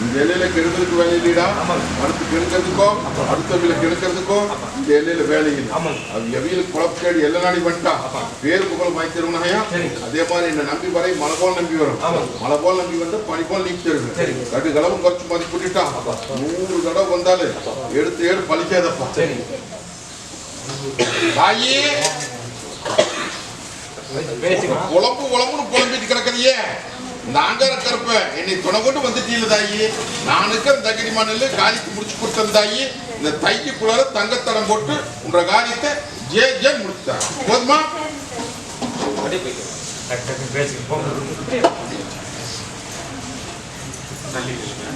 இந்த எல்லையில கெடுக்கிறதுக்கு வேலை இல்லைடா, அடுத்து கெடுக்கிறதுக்கோ அடுத்தவங்களை கெடுக்கிறதுக்கோ இந்த எல்லையில வேலை இல்லை. அது எவையிலும் குழப்பேடு எல்லா நாடி வந்துட்டான் பேரு புகழ் மாய்த்திருவனாயா. அதே மாதிரி என்ன நம்பி வரை மழை போல் நம்பி வரும், மழை போல் நம்பி வந்து பனி போல் நீக்கிடுது. ரெண்டு கடவும் குறைச்சு மதிப்பிட்டுட்டான். 100 தடவை வந்தாலும் எடுத்து ஏடு பழிக்காதப்பா. தாயே குழம்பு குழம்புன்னு புலம்பிட்டு கிடக்குறியே, நாங்க கருப்ப என்னை துணை கொண்டு வந்துட்டீங்க தாயி. நானுக்கு அந்த தகிரி மண்ணில் காலிக்கு முடிச்சு கொடுத்தேன் தாயி. இந்த தைக்குள்ளார தங்கத்தடம் போட்டு உன்ற காரியத்தை ஜே முடிச்சுட்டாங்க. போதுமா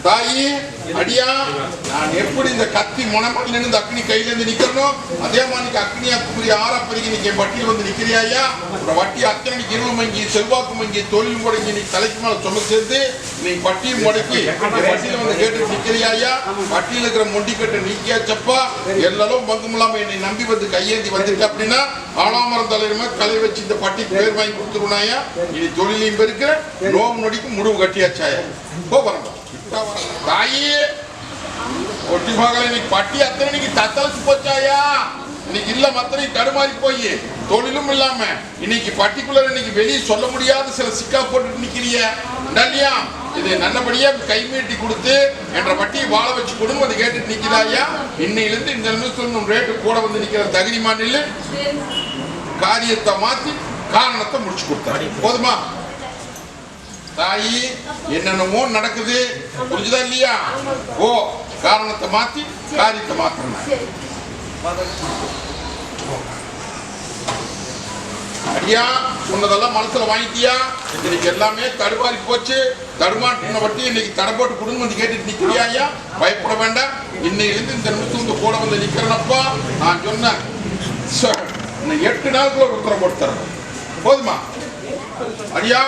தாயி அடியா? நான் எப்படி இந்த கத்தி முனமால நின்று அக்னி கையில இருந்து நிக்கிறோம், அதே மாதிரி அக்னியா குமரி ஆறாப்பதிக்கு நீங்க வட்டியில் வந்து நிக்கிறியா? ஒரு வட்டி அத்தனை இருள் மங்கி செல்வாக்கு மங்கி தொழில் முடங்கி நீ தலைக்கு மேல சும சேர்ந்து நீ பட்டியும் முடக்கி வட்டியில வந்து கேட்டு நிக்கிறியா? வட்டியில் இருக்கிற மொண்டி கட்ட நீக்கியாச்சப்பா. எல்லாரும் பங்கும் இல்லாம என்னை நம்பி வந்து கையேந்தி வந்துட்டு அப்படின்னா ஆலாமரம் தலைவருமே கலை வச்சு இந்த பட்டி பேர் வாங்கி கொடுத்துருனாயா. இனி தொழிலையும் பெருக்கிற நோம் நொடிக்கும் முடிவு கட்டியாச்சாயா. போறோம் தாயே ஒட்டி மகளை இன்னைக்கு பட்டி அத்தனை இன்னைக்கு தத்தளிச்சு போச்சாயா. இன்னைக்கு இல்ல மத்தனை தடுமாறி போய் தொழிலும் இல்லாம இன்னைக்கு பட்டிக்குள்ள இன்னைக்கு வெளியே சொல்ல முடியாத சில சிக்கா போட்டு நிக்கிறிய இல்லையா? இதை நல்லபடியா கை மீட்டி கொடுத்து என்ற பட்டியை வாழ வச்சு கொடுங்க அதை கேட்டுட்டு நிக்கிறாயா. இன்னையிலிருந்து இந்த நிமிஷத்துல ரேட்டு கூட வந்து நிக்கிற தகுதி மாநில காரியத்தை மாத்தி காரணத்தை முடிச்சு கொடுத்தாரு. போதுமா தாயி? என்னென்னமோ நடக்குது, புரிஞ்சுதா இல்லையா? ஓ காரணத்தை மாத்தி காரியத்தை மாத்தணும். அடியா சொன்னதெல்லாம் மனசுல வாங்கிட்டியா? இன்னைக்கு எல்லாமே தடுமாறி போச்சு. தடுமாட்டின வட்டி இன்னைக்கு தடை போட்டு குடும்பம் வந்து கேட்டுட்டு நிக்கிறியா? பயப்பட வேண்டாம். இன்னையிலிருந்து இந்த நிமிஷம் கூட வந்து நிக்கிறனப்பா. நான் சொன்னேன் 8 நாளுக்குள்ள ஒரு உத்தரவு போட்டு தரேன். போதுமா அடியா?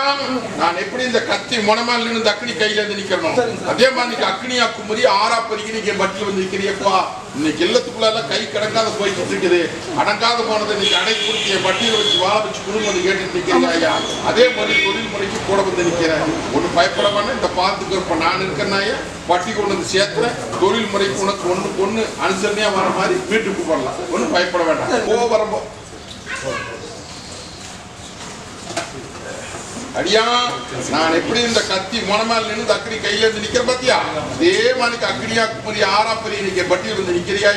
நான் எப்படி இந்த கத்தி முனமால் நின்று அக்னி கையில இருந்து நிக்கிறோம், அதே மாதிரி அக்னியா குமரி ஆறாப்பதிக்கு நீங்க பட்டியல் வந்து நிக்கிறியப்பா. இன்னைக்கு இல்லத்துக்குள்ள எல்லாம் கை கிடக்காத போய்கிட்டு இருக்குது. அடங்காத போனதை இன்னைக்கு அடை கொடுத்திய பட்டியல் வச்சு வாழ வச்சு குடும்பம் வந்து கேட்டு நிக்கிறீங்க. அதே மாதிரி தொழில் முறைக்கு கூட வந்து நிக்கிறேன். ஒண்ணு பயப்பட வேண்டாம். இந்த பாத்துக்கு இப்ப நான் இருக்கிறனாய பட்டி கொண்டு வந்து சேர்த்துறேன். தொழில் முறைக்கு உனக்கு ஒண்ணு அனுசரணையா வர மாதிரி வீட்டுக்கு போடலாம். ஒன்னும் பயப்பட வேண்டாம். வரம்போ அடியா? நான் எப்படி இந்த கத்தி முனமால் நின்று அக்னி கையில இருந்து நிக்கிற பாத்தியா? அதே மாதிரி அக்னியா குமரி ஆறாப்பதி இன்னைக்கு பட்டியல் வந்து நிக்கிறியா?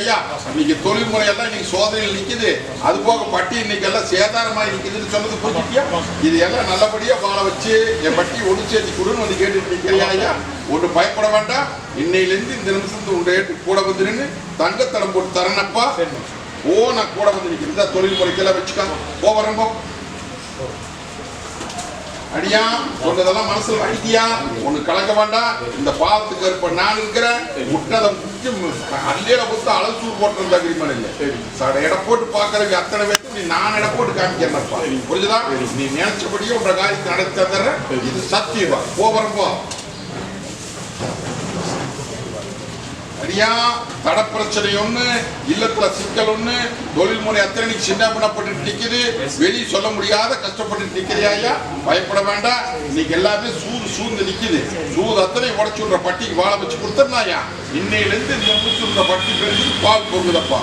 இன்னைக்கு தொழில் முறையெல்லாம் இன்னைக்கு சோதனையில் நிக்குது. அது போக பட்டி இன்னைக்கு எல்லாம் சேதாரமாய் நிக்குதுன்னு சொன்னது புரிஞ்சுட்டியா? இது எல்லாம் நல்லபடியா வாழ வச்சு என் பட்டி ஒண்ணு சேர்த்து கொடுன்னு வந்து கேட்டுட்டு நிக்கிறியா? ஒண்ணு பயப்பட வேண்டாம். இன்னையிலிருந்து இந்த நிமிஷத்து உன் ரேட்டு கூட வந்து நின்று தங்கத்தடம் போட்டு தரேனப்பா. ஓ நான் கூட வந்து நிக்கிறேன். இந்த தொழில் முறைக்கெல்லாம் வச்சுக்கா. வரம்போ அடியா? சொன்னதெல்லாம் மனசுல வாங்கிட்டியா? ஒண்ணு கலக்க வேண்டாம். இந்த பாவத்துக்கு இருப்ப நான் இருக்கிறேன். முட்டதை அல்லியில கொடுத்து அலசூர் போட்டு அக்ரிமெண்ட் இல்லை. இடம் போட்டு பாக்குறதுக்கு அத்தனை பேருக்கு நான் இடம் போட்டு காமிக்கிறேன்ப்பா. புரிஞ்சுதா? நீ நினைச்சபடியே உன்ற காரியத்தை நடத்தி தந்துடுறேன். இது சத்தியமா. வரம்போ அடியா? தட பிரச்சனை ஒண்ணு, இல்லத்துல சிக்கல் ஒண்ணு, தொழில் முறை அத்தனை சின்ன பண்ணப்பட்டு நிக்குது. வெளியே சொல்ல முடியாத கஷ்டப்பட்டு நிக்கிறியா? பயப்பட வேண்டாம். இன்னைக்கு எல்லாமே சூழ்ந்து நிக்குது. சூது அத்தனை உடச்சு விடுற பட்டிக்கு வாழ வச்சு கொடுத்தனாயா. இன்னையிலிருந்து இந்த நிமிஷம் பட்டி பெருசு பால் போகுதப்பா.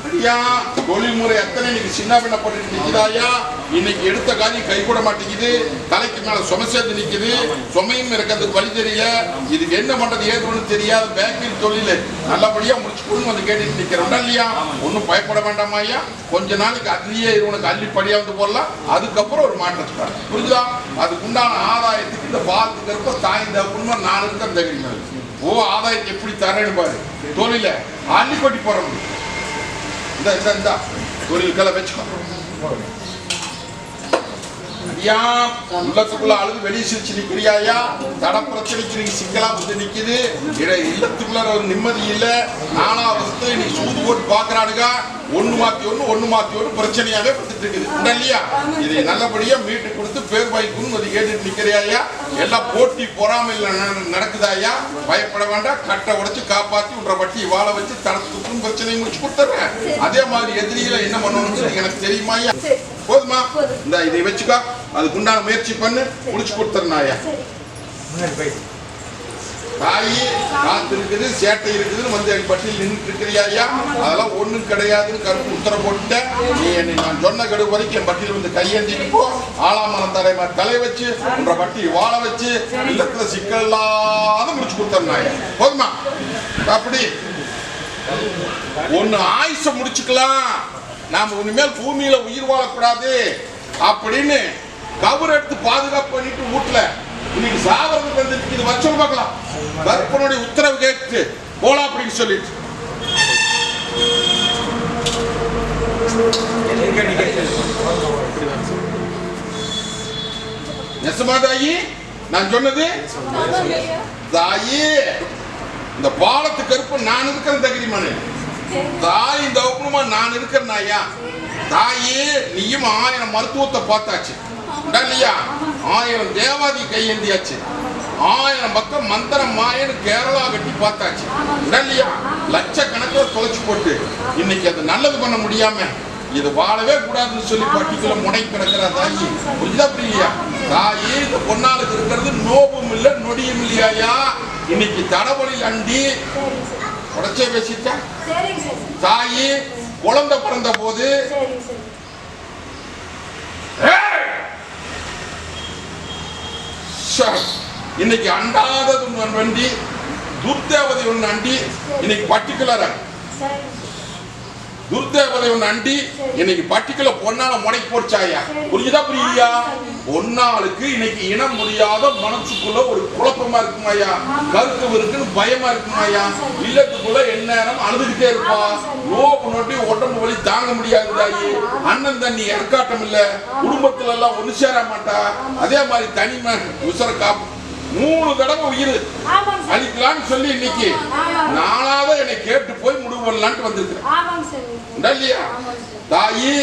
அடியா? தொழில் முறை அத்தனை இன்னைக்கு சின்ன பண்ணப்பட்டு நிக்குதாயா? இன்னைக்கு எடுத்த காரியம் கை கூட மாட்டேங்குது. தலைக்கு மேல சும சேர்ந்து நிக்குது. சுமையும் இருக்கிறதுக்கு வழி தெரியல. இதுக்கு என்ன பண்றது ஏதுன்னு தெரியாத பேக்கரி தொழில் நல்லபடியா முடிச்சு கொடுங்க வந்து கேட்டுட்டு நிக்கிறோம் இல்லையா? ஒன்னும் பயப்பட வேண்டாமாயா. கொஞ்ச நாளைக்கு அதுலயே உனக்கு அள்ளி படியா வந்து போடலாம். அதுக்கப்புறம் ஒரு மாற்றத்துக்காக புரிஞ்சுதா? அதுக்கு உண்டான ஆதாயத்துக்கு இந்த பாலத்துக்கு இருப்ப தாய்ந்த உண்மை நான் இருக்க தகுதி. ஓ ஆதாயத்தை எப்படி தரேன்னு பாரு. தொழில அள்ளி கொட்டி போற முடியும். இந்த தொழில்களை வச்சுக்கோ. உள்ளத்துக்குள்ள அழுது வெளியே சிரிச்சு நிக்கிறியா? தட பிரச்சனைக்கு நீங்க சிக்கலா வந்து நிக்குது. இல்லத்துக்குள்ள ஒரு நிம்மதி இல்ல. 4வது வருஷத்துல நீ சூது போட்டு பாக்குறானுங்க. ஒண்ணு மாத்தி ஒண்ணு பிரச்சனையாவே வந்துட்டு இருக்குது இல்லையா? இதை நல்லபடியா மீட்டு கொடுத்து பேர் வாய்க்குன்னு கேட்டுட்டு நிக்கிறியா? எல்லாம் போட்டி பொறாமையில நடக்குதாயா? பயப்பட வேண்டாம். கட்டை உடைச்சு காப்பாத்தி உன்ற வட்டி வாழ வச்சு தனத்துக்கும் பிரச்சனையை முடிச்சு கொடுத்துறேன். அதே மாதிரி எதிரிகளை என்ன பண்ணணும்னு எனக்கு தெரியுமாயா? போதுமா? இந்த இதை வச்சுக்கா, அதுக்குண்டான முயற்சி பண்ணு, முடிச்சு கொடுத்துறனாயா? தாயி காத்து இருக்குது, சேட்டை இருக்குதுன்னு வந்து என் பட்டியல் நின்றுட்டு இருக்கிறியா? அதெல்லாம் ஒண்ணும் கிடையாதுன்னு கருப்பு உத்தரவு போட்டுட்டேன். நீ என்னை நான் சொன்ன கடு வரைக்கும் என் பட்டியல் வந்து கையேந்திட்டு போ. ஆளாமரம் தலை வச்சு உன்ற பட்டியல் வாழ வச்சு இல்லத்துல சிக்கல் இல்லாத முடிச்சு கொடுத்தேன். போதுமா? அப்படி ஒன்னு ஆயுச முடிச்சுக்கலாம். நாம இனிமேல் பூமியில உயிர் வாழக்கூடாது அப்படின்னு கவர் எடுத்து பாதுகாப்பு பண்ணிட்டு வீட்டுல இன்னைக்கு சாவரத்துக்கு வந்து இது வச்சு பார்க்கலாம். கருப்பனுடைய உத்தரவு கேட்டு போலாம் அப்படின்னு சொல்லிட்டு நெசமா தாயி நான் சொன்னது? தாயி இந்த பாலத்து கருப்பு நான் இருக்கிற தகிரிமானு தாய் இந்த ஒப்புமா நான் இருக்கிறேன் ஐயா. தாயி நீயும் 1000 மருத்துவத்தை பார்த்தாச்சு இல்லையா? 1000 தேவாதி கையேந்தியாச்சு. 1000 பக்கம் மந்திரம் மாயன்னு கேரளா கட்டி பார்த்தாச்சு இல்லையா? லட்சக்கணக்கில் தொலைச்சு போட்டு இன்னைக்கு அது நல்லது பண்ண முடியாம இது வாழவே கூடாதுன்னு சொல்லி பட்டிக்குள்ள முனை கிடக்கிற தாயி புரியுதா? புரியலையா? தாயி இந்த பொன்னாளுக்கு இருக்கிறது நோவும் இல்லை நொடியும் இல்லையா? இன்னைக்கு தடவழில் அண்டி உடச்சே பேசிட்டா. தாயி குழந்தை பிறந்த போது இன்னைக்கு அண்டாதது வண்டி துர்தேவதை ஒன்று அண்டி இன்னைக்கு பர்டிகுலரா துர்தேவதை ஒன்று அண்டி இன்னைக்கு பர்டிகுலர் பொன்னால முனை போச்சாயா? புரியுதா? புரியலையா? பொன்னாளுக்கு இன்னைக்கு இனம் முடியாத மனசுக்குள்ள ஒரு குழப்பமா இருக்குமாயா? கருத்து இருக்குன்னு பயமா இருக்குமாயா? இல்லத்துக்குள்ள எந்நேரம் அழுதுகிட்டே இருப்பா. நோப்பு நோட்டி உடம்பு வலி தாங்க முடியாது தாயி. அண்ணன் தண்ணி இறக்காட்டம் இல்ல, குடும்பத்துல எல்லாம் ஒண்ணு சேர மாட்டா. அதே மாதிரி தனிமை உசர காப்பு 3 தடவை உயிர் அழிக்கலான்னு சொல்லி இன்னைக்கு நானாவது என்னை கேட்டு போய் முடிவு பண்ணலான்ட்டு வந்திருக்கிறேன் இல்லையா? தாயி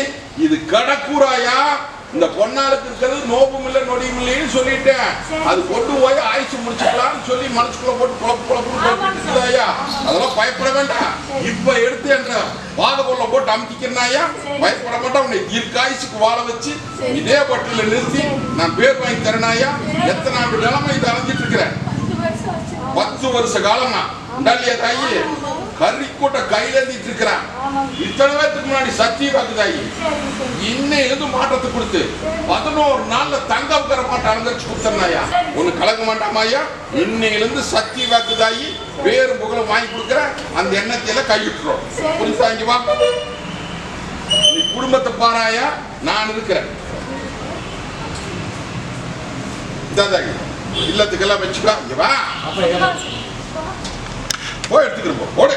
இது கடக்கூறாயா? இந்த பொன்னாளுக்கு இருக்கிறது நோபும் இல்லை நொடியும் இல்லைன்னு சொல்லிட்டேன். அது கொண்டு போய் ஆயுசு முடிச்சுக்கலாம்னு சொல்லி மனசுக்குள்ள போட்டு குழப்பம். அதெல்லாம் பயப்பட வேண்டாம். இப்ப எடுத்து என்ற வாதகொள்ள போட்டு அமுத்திக்கிறனாயா? பயப்பட மாட்டேன். உன்னை தீர்க்காயுசுக்கு வாழ வச்சு இதே பட்டியல நிறுத்தி நான் பேர் வாங்கி தரனாயா? எத்தனை ஆண்டு நிலைமை இதை அலைஞ்சிட்டு இருக்கிறேன்? 10 வருஷ காலமா இல்லையா தாயி? கறிக்கூட்ட கையில எழுதிட்டு இருக்கிறான். இத்தனை பேருக்கு முன்னாடி சத்திய வாக்கு தாயி இன்னும் மாற்றத்தை கொடுத்து 11 நாள்ல தங்க உட்கார மாட்ட அலங்கரிச்சு கொடுத்தனாயா? ஒண்ணு கலங்க மாட்டாமாயா? இன்னையிலிருந்து சத்திய வாக்கு தாயி பேரு புகழும் வாங்கி கொடுக்குற அந்த எண்ணத்தையில கையிட்டுறோம். புரிஞ்சா? இங்க வா, நீ குடும்பத்தை பாராயா? நான் இருக்கிறேன். இல்லத்துக்கெல்லாம் வச்சுக்கா. இங்க வா, போய் எடுத்துக்கிறோம். போடு.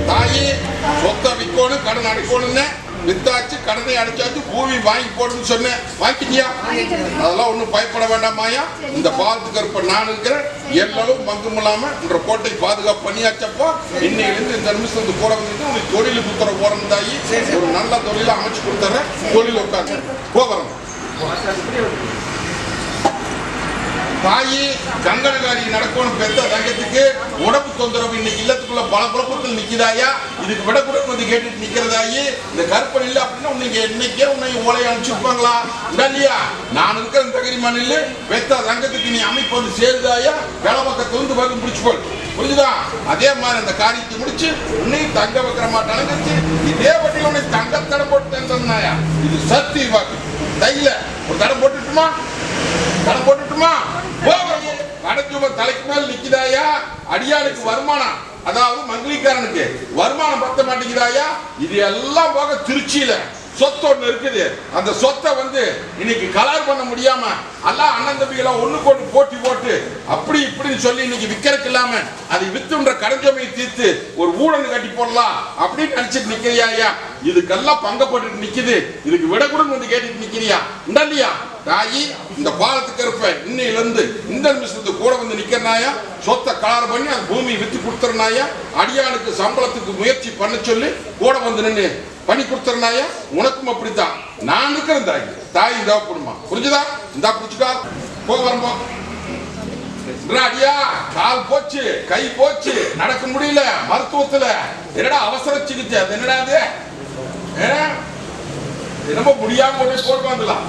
தாயி சொத்தை விற்கணும், கடன் அடைக்கணும்னு வித்தாச்சு, கடனை அடைச்சாச்சு, பூமி வாங்கி போடுன்னு சொன்னேன். வாங்கிட்டியா? அதெல்லாம் ஒன்றும் பயப்பட வேண்டாமாயா? இந்த பாலத்து கருப்பை நான் இருக்கிறேன். எல்லளவும் பங்கும் இல்லாம என்ற கோட்டை பாதுகாப்பு பண்ணியாச்சப்போ இன்னையிலிருந்து இந்த நிமிஷத்துக்கு போற வந்துட்டு உங்களுக்கு தொழில் குத்துற போறோம் தாயி. ஒரு நல்ல தொழில அமைச்சு கொடுத்துறேன். தொழில் உட்காந்து போகிறோம். தாயி கங்கணகாரி நடக்கணும் பெத்த தங்கத்துக்கு உடம்பு தொந்தரவு இன்னைக்கு இல்லத்துக்குள்ள பல குழப்பத்தில் நிக்குதாயா? இதுக்கு விடக்கூடாது வந்து கேட்டுட்டு நிக்கிறதாயி. இந்த கற்பனை இல்லை அப்படின்னா உன்னைக்கு என்னைக்கே உன்னை ஓலையை அனுப்பிச்சுப்பாங்களா? இல்லையா? நான் இருக்கிற தகரிமான இல்லை பெத்த தங்கத்துக்கு நீ அமைப்பு வந்து சேருதாயா? வேலை பக்கத்தை வந்து பார்த்து முடிச்சுக்கோ. புரிஞ்சுதா? அதே மாதிரி அந்த காரியத்தை முடிச்சு உன்னையும் தங்க வைக்கிற மாட்டானுங்க. இதே வட்டியில் உன்னை தங்க தடை போட்டு தந்தாயா? இது சத்திய வாக்கு. தையில ஒரு தடை போட்டுட்டுமா? தடை போட்டுட்டுமா? அடைச்சும தலைக்கு மேல் நிக்குதாயா? அடியாளுக்கு வருமானம், அதாவது மங்களிக்காரனுக்கு வருமானம் பத்த மாட்டேங்குதாயா? இது எல்லாம் போக திருச்சியில சொத்து ஒண்ணு இருக்குது. அந்த சொத்தை வந்து இன்னைக்கு கலர் பண்ண முடியாம எல்லாம் அண்ணன் தம்பிகளை ஒண்ணுக்கு ஒண்ணு போட்டி போட்டு அப்படி இப்படின்னு சொல்லி இன்னைக்கு விற்கிறதுக்கு இல்லாம அதை வித்துன்ற கடஞ்சமையை தீர்த்து ஒரு ஊழல் கட்டி போடலாம் அப்படின்னு நினைச்சிட்டு நிக்கிறியா ஐயா? இதுக்கெல்லாம் பங்கப்பட்டு நிக்குது. இதுக்கு விட கூட வந்து கேட்டுட்டு நிக்கிறியா? இல்லையா தாயி? இந்த பாலத்துக்கு இருப்ப இன்னையில இருந்து இந்த நிமிஷத்துக்கு கூட வந்து நிக்கிறனாயா? சொத்தை கலர் பண்ணி அந்த பூமியை வித்து கொடுத்துறனாயா? அடியானுக்கு சம்பளத்துக்கு முயற்சி பண்ண சொல்லி கூட வந்து நின்று பண்ணி கொடுத்துறனாயா? உனக்கும் அப்படித்தான். நான் இருக்கிறேன் தாய். தாய் இந்த போடுமா, புரிஞ்சுதா? இந்த புடிச்சுக்கா, போ வரம்போ. அடியா கால் போச்சு, கை போச்சு, நடக்க முடியல, மருத்துவத்துல என்னடா அவசர சிகிச்சை, அது என்னடா அது? ரொம்ப முடியாம போட்டு வந்துடலாம்.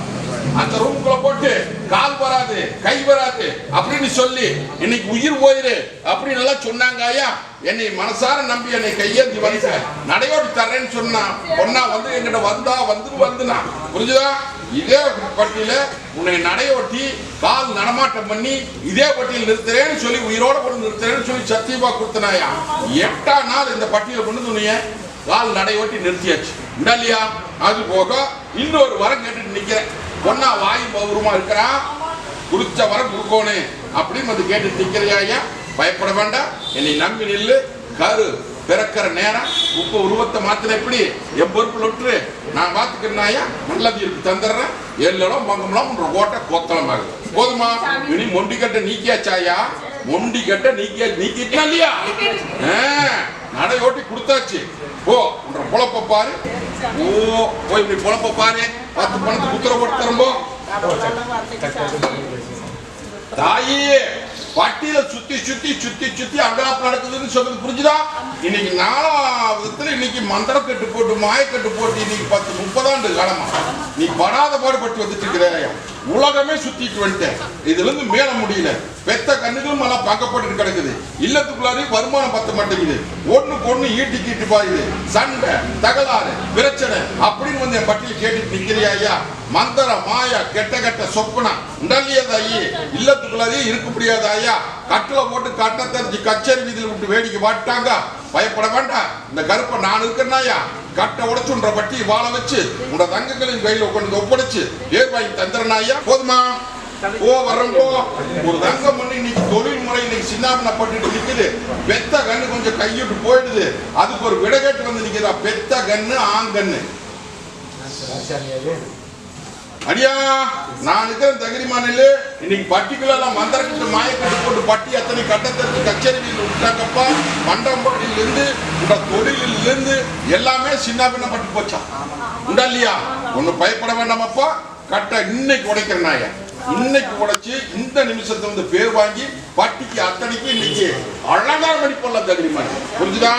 அந்த ரூம்குள்ள போட்டு கால் வராது, கை வராது அப்படின்னு சொல்லி இன்னைக்கு உயிர் போயிரு அப்படின்னு எல்லாம் சொன்னாங்க ஐயா. என்னை மனசார நம்பி என்னை கையேந்தி வந்து நடையோட்டி தர்றேன்னு சொன்னா பொண்ணா வந்து என்கிட்ட வந்தா வந்துனா, புரிஞ்சுதா? இதே பட்டியல உன்னை நடையோட்டி கால் நடமாட்டம் பண்ணி இதே பட்டியல் நிறுத்துறேன்னு சொல்லி உயிரோட கொண்டு நிறுத்துறேன்னு சொல்லி சத்தியமா கொடுத்தனாயா. 8ஆம் நாள் இந்த பட்டியல கொண்டு துணிய கால் நடையோட்டி நிறுத்தியாச்சு. இல்லையா? அது போக இன்னொரு வரம் கேட்டுட்டு நிக்கிறேன். பொண்ணா வாய் பௌரமா இருக்கிறா, குடிச்ச வரம் கொடுக்கணும் அப்படின்னு வந்து கேட்டு நிக்கிறியா ஐயா? பயப்பட வேண்டாம், என்னை நம்பி நில்லு. கரு பிறக்கிற நேரம் உப்பு உருவத்தை மாத்தின எப்படி என் பொறுப்புல விட்டுரு, நான் பாத்துக்கிறேன் ஐயா. நல்லது இருக்கு தந்துடுறேன். எல்லாம் மங்கம்லாம் கோட்டை கோத்தலம் ஆகுது. போதுமா? இனி மொண்டிக்கட்டை நீக்கியாச்சாயா? மொண்டிக்கட்டை நீக்கிட்டா இல்லையா? நடையோட்டி கொடுத்தாச்சு. போ உன்ற பொழப்ப பாரு. ஓ போய் இப்படி பொழப்ப பாரு. 10 பணத்துக்கு உத்தரவு போட்டு தரம்போ. தாயி பட்டியல சுத்தி சுத்தி சுத்தி சுத்தி அங்கலாப்பு நடக்குதுன்னு சொல்றது புரிஞ்சுதா? இன்னைக்கு 4ஆவது இன்னைக்கு மந்திர கட்டு போட்டு மாயக்கட்டு போட்டு இன்னைக்கு 10-30 ஆண்டு காலமா நீ படாத பாடுபட்டு வந்துட்டு இருக்கிற. உலகமே சுத்திட்டு வந்துட்டேன். இதுல இருந்து மேல முடியல. பெத்த கண்ணுகளும் எல்லாம் பக்கப்பட்டு கிடக்குது. இல்லத்துக்குள்ளாரி வருமானம் பத்த மாட்டேங்குது. ஒண்ணுக்கு ஒண்ணு ஈட்டி பாயுது. சண்டை தகராறு பிரச்சனை அப்படின்னு வந்து என் பட்டியல் கேட்டுட்டு நிக்கிறியா ஐயா? மந்திர மாயா கெட்ட சொப்பனா உண்டல்லையதாயி இல்லத்துக்குள்ளாரி இருக்க முடியாத ஐயா. கட்டில போட்டு கட்ட தெரிஞ்சு கச்சேரி வீதியில் விட்டு வேடிக்கை மாட்டாங்க. பயப்பட வேண்டாம், இந்த கருப்பை நான் இருக்கிறனாயா. கட்டை உடைச்சுன்ற பட்டி வாழ வச்சு உங்க தங்கங்களின் கையில கொண்டு ஒப்படைச்சு பேர் வாங்கி தந்துறனாயா. போதுமா? ஓ வரம்போ. ஒரு தங்கம் பண்ணி இன்னைக்கு தொழில் முறை இன்னைக்கு சின்னாபனப்பட்டு நிக்குது. பெத்த கண்ணு கொஞ்சம் கையிட்டு போயிடுது. அதுக்கு ஒரு விடகேட்டு வந்து நிக்கிறா. பெத்த கண்ணு ஆங்கண்ணு. அடியா நான் இருக்கிற தகிரிமானில் இன்னைக்கு பட்டிக்குள்ள மந்திரக்கட்டு மாயக்கட்டு போட்டு பட்டி அத்தனை கட்டத்திற்கு கச்சேரியில் விட்டாங்கப்பா. மண்டம்பட்டியிலிருந்து உங்க தொழிலிருந்து எல்லாமே சின்ன பின்னப்பட்டு போச்சா? உண்டா இல்லையா? ஒன்னும் பயப்பட வேண்டாமப்பா. கட்டை இன்னைக்கு உடைக்கிறனாயா. இன்னைக்கு உடைச்சு இந்த நிமிஷத்தை வந்து பேர் வாங்கி பட்டிக்கு அத்தனைக்கு இன்னைக்கு அழகார மணி போடலாம் தகிரிமானி. புரிஞ்சுதா?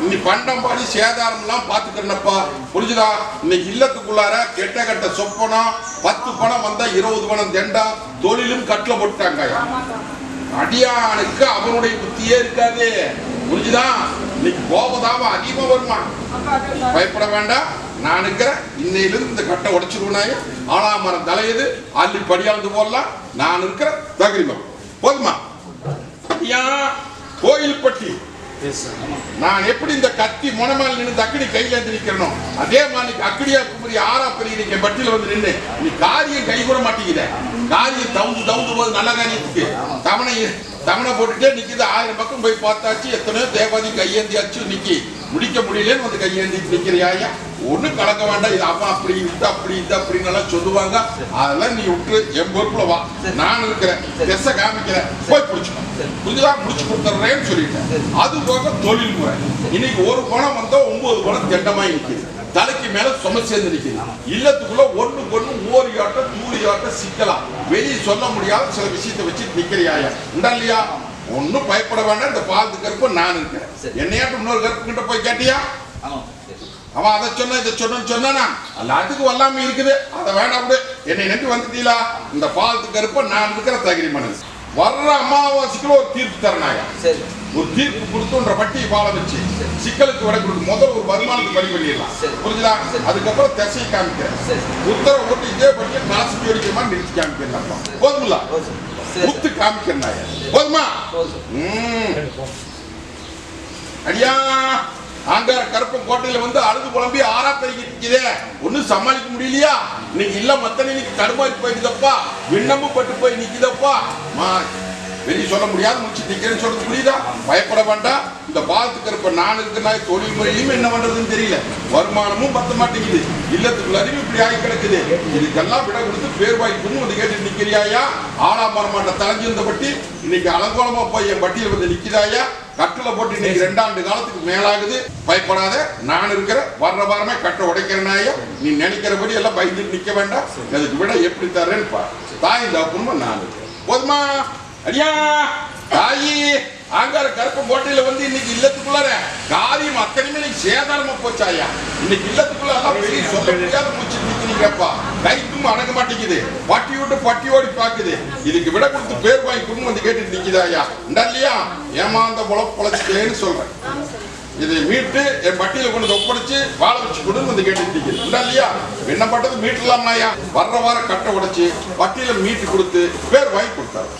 இன்னைக்கு பண்டம்பாடி சேதாரம் எல்லாம் பாத்துக்கிறப்பா. புரிஞ்சுதா? இன்னைக்கு இல்லத்துக்குள்ளார கெட்ட சொப்பனம் 10 பணம் வந்தா 20 பணம் தெண்டா தொழிலும் கட்டில போட்டாங்க. அடியானுக்கு அவனுடைய புத்தியே இருக்காது. புரிஞ்சுதா? இன்னைக்கு கோபதாம அதிகமா வருமா? பயப்பட வேண்டாம், நான் இருக்கிறேன். இன்னையிலிருந்து இந்த கட்டை உடைச்சிருவனாய. ஆலாமரம் தலையுது, அள்ளி படியாந்து போடலாம். நான் இருக்கிற தகிரிமம். போதுமா? கோயில் பட்டி நான் எப்படி இந்த கத்தி முனமால் நின்று அக்கடி கையில இருந்து நிக்கிறனோ அதே மாதிரி அக்கடியா குமரி 6ஆ பெரிய பட்டியல வந்து நின்று நீ காரியம் கை கூட மாட்டேங்குத. காரியம் தவுந்து போது நல்ல காரியத்துக்கு தவணை போட்டுட்டே நிக்குது. 1000 பக்கம் போய் பார்த்தாச்சு. எத்தனையோ தேவாதி கையேந்தியாச்சு. நிக்கி முடிக்க முடியலன்னு வந்து கையேந்தி நிக்கிறியா? ஒன்னும் கலக்க வேண்டாம். இது அப்பா அப்படி இது அப்படி இது அப்படின்னு எல்லாம் சொல்லுவாங்க. அதெல்லாம் நீ விட்டு என் பொறுப்புல வா. நான் இருக்கிறேன். திசை காமிக்கிறேன். போய் பிடிச்சுக்கோ. புரிஞ்சுதான்? முடிச்சு கொடுத்துறேன்னு சொல்லிட்டேன். அது போக தொழில் முறை இன்னைக்கு ஒரு பணம் வந்தா 9 பணம் திண்டமாய் நிக்குது. தலைக்கு மேல சும சேர்ந்து நிக்குது. இல்லத்துக்குள்ள ஒண்ணுக்கு ஒண்ணு ஓரியாட்டம் தூளியாட்டம் சிக்கலாம். வெளியே சொல்ல முடியாத சில விஷயத்தை வச்சு நிக்கிறியாயா? உண்டா இல்லையா? ஒன்னும் பயப்பட வேண்டாம். இந்த பாலத்து கருப்பு நான் இருக்கிறேன். என்னையாட்டும் இன்னொரு கருப்பு கிட்ட போய் கேட்டியா? அவன் அதை சொன்ன இதை சொன்னா அதுக்கு வல்லாம இருக்குது. அதை வேண்டாம். என்னை நம்பி வந்துட்டீங்களா? இந்த பாலத்து கருப்ப நான் இருக்கிற தகிரிமானு. வர்ற அமாவாசைக்குள்ள ஒரு தீர்ப்பு தரனாயா. ஒரு தீர்ப்பு கொடுத்துன்ற பட்டி வாழ வச்சு சிக்கலுக்கு விட கொடுத்து முதல் ஒரு வருமானத்துக்கு வழி பண்ணிடலாம். புரிஞ்சுதா? அதுக்கப்புறம் திசை காமிக்கிறேன். உத்தரவு போட்டு இதே பட்டியை காசு ஜோடிக்கிற மாதிரி நிறுத்தி காமிக்கிறேன். போதுங்களா? முத்து காமிக்கிறேன். போதுமா? அடியா ஆங்கார கருப்பன் கோட்டையில வந்து அழுது புலம்பி ஆறாத்தறிக்கு நிற்கிறே ஒன்னும் சமாளிக்க முடியலையா? இன்னைக்கு இல்ல மத்தனை கருமாறி போயிடுதப்பா, விண்ணமும் பட்டு போய் நிக்குதப்பா. வெளியே சொல்ல முடியாது, முடிச்சு நிக்கிறேன்னு சொல்றது புரியுதா? பயப்பட வேண்டாம். இந்த பாலத்துக்கு இருப்ப நான் இருக்கிற தொழில் முறையிலும் என்ன பண்றதுன்னு தெரியல, வருமானமும் பத்த மாட்டேங்குது, இல்லத்துக்குள்ள அறிவு இப்படி ஆகி கிடக்குது. இதுக்கெல்லாம் விட கொடுத்து பேர் வாய்ப்புன்னு வந்து கேட்டு நிக்கிறியாயா? ஆலாமரமாட்ட தலைஞ்சிருந்த பட்டி இன்னைக்கு அலங்கோலமா போய் என் பட்டியல் வந்து நிக்கிறாயா? கட்டுல போட்டு இன்னைக்கு 2 ஆண்டு காலத்துக்கு மேலாகுது. பயப்படாத, நான் இருக்கிற வர்ற வாரமே கட்டை உடைக்கிறனாயா. நீ நினைக்கிறபடி எல்லாம் பயந்துட்டு நிக்க வேண்டாம். அதுக்கு விட எப்படி தர்றேன்னு பா. தாய் இந்த குடும்பம் நான் போதுமா? அடியா தாயி ஆங்கார கருப்பு கோட்டையில வந்து இன்னைக்கு இல்லத்துக்குள்ளார காரியம் அத்தனையுமே இன்னைக்கு சேதாரமா போச்சாயா. இன்னைக்கு இல்லத்துக்குள்ள எல்லாம் வெளியே சொல்ல முடியாத மூச்சு நிக்கிறீங்கப்பா. கைக்கும் அடங்க மாட்டேங்குது, பட்டி விட்டு பட்டியோடி பாக்குது. இதுக்கு விட கொடுத்து பேர் வாங்கி குடும்பம் வந்து கேட்டு நிக்குதாயா? இல்லையா? ஏமாந்த பொழைச்சிட்டேன்னு சொல்றேன். இதை மீட்டு என் பட்டியல கொண்டு ஒப்படைச்சு வாழ வச்சு கொடுன்னு வந்து கேட்டு இல்லையா? என்ன பட்டது மீட்டலாம்னாயா? வர்ற வாரம் கட்டை உடைச்சு பட்டியல மீட்டு கொடுத்து பேர் வாங்கி கொடுத்தாரு.